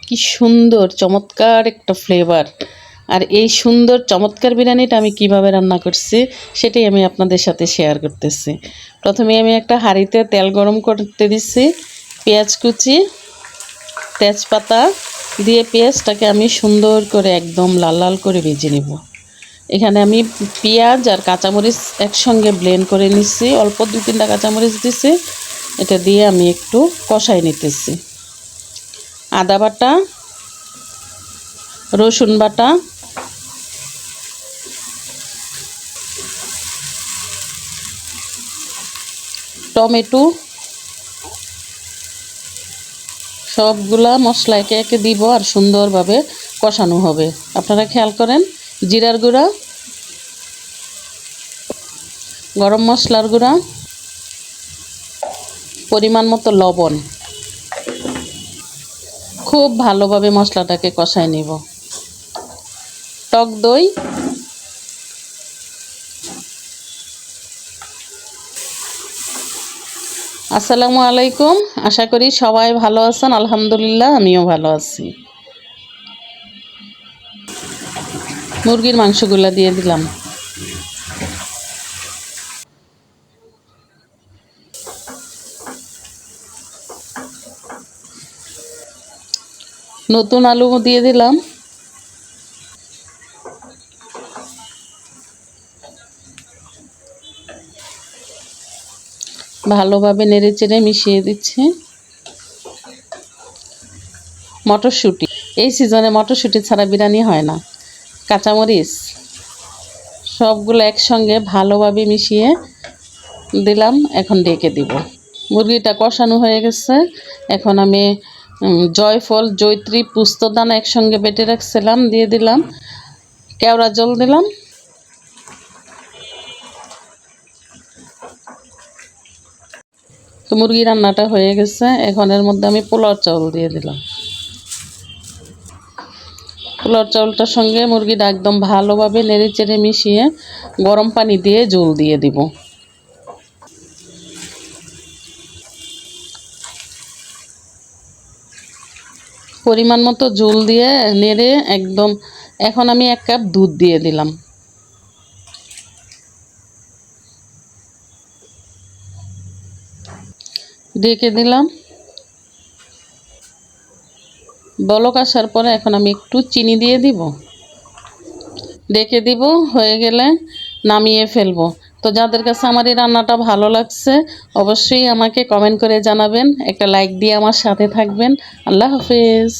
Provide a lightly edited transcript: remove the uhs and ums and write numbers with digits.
কি সুন্দর চমৎকার একটা ফ্লেভার। আর এই সুন্দর চমৎকার বিরিয়ানিটা আমি কিভাবে রান্না করছি সেটাই আমি আপনাদের সাথে শেয়ার করতেছি। প্রথমে আমি একটা হাঁড়িতে তেল গরম করতে দিচ্ছি, পেঁয়াজ কুচি, তেজপাতা দিয়ে পেঁয়াজটাকে আমি সুন্দর করে একদম লাল লাল করে ভেজে নেব। এখানে আমি পেঁয়াজ আর কাঁচামরিচ একসঙ্গে ব্লেন্ড করে নিচ্ছি, অল্প 2-3টা কাঁচামরিচ দিছি। এটা দিয়ে আমি একটু কষাই নিতেছি। আদা বাটা, রসুন বাটা, টমেটো, সবগুলা মশলা একে একে দিব আর সুন্দরভাবে কষানো হবে। আপনারা খেয়াল করেন, জিরার গুঁড়া, গরম মশলার গুঁড়া, পরিমাণ মতো লবণ, খুব ভালোভাবে মশলাটাকে কষায় নিব। টক দই, আসসালামু আলাইকুম। আশা করি সবাই ভালো আছেন। আলহামদুলিল্লাহ, আমিও ভালো আছি। মুরগির মাংসগুলা দিয়ে দিলাম। নতুন আলু দিয়ে দিলাম। ভালোভাবে নেড়ে চেড়ে মিশিয়ে দিচ্ছি। মটরশুঁটি, এই সিজনে মটরশুঁটি ছাড়া বিরিয়ানি হয় না। কাঁচামরিচ, সবগুলো একসঙ্গে ভালোভাবে মিশিয়ে দিলাম। এখন ঢেকে দিব। মুরগিটা কষানো হয়ে গেছে। এখন আমি জয়ফল, জয়ত্রী, পুস্তদানা একসঙ্গে বেটে রাখছিলাম দিয়ে দিলাম। কেওড়া জল দিলাম। তো মুরগি রান্নাটা হয়ে গেছে। এখন এর মধ্যে আমি পোলাও চাউল দিয়ে দিলাম। পোলাও চাউলটার সঙ্গে মুরগিটা একদম ভালোভাবে নেড়ে চেড়ে মিশিয়ে গরম পানি দিয়ে ঝোল দিয়ে দিব। পরিমাণ মতো ঝোল দিয়ে নেড়ে একদম। এখন আমি 1 কাপ দুধ দিয়ে দিলাম। ঢেকে দিলাম। বলক আসার পরে এখন আমি একটু চিনি দিয়ে দিব। ঢেকে দিব। হয়ে গেলে নামিয়ে ফেলবো। তো যাদের কাছে আমার এই রান্নাটা ভালো লাগছে অবশ্যই আমাকে কমেন্ট করে জানাবেন। একটা লাইক দিয়ে আমার সাথে থাকবেন। আল্লাহ হাফেজ।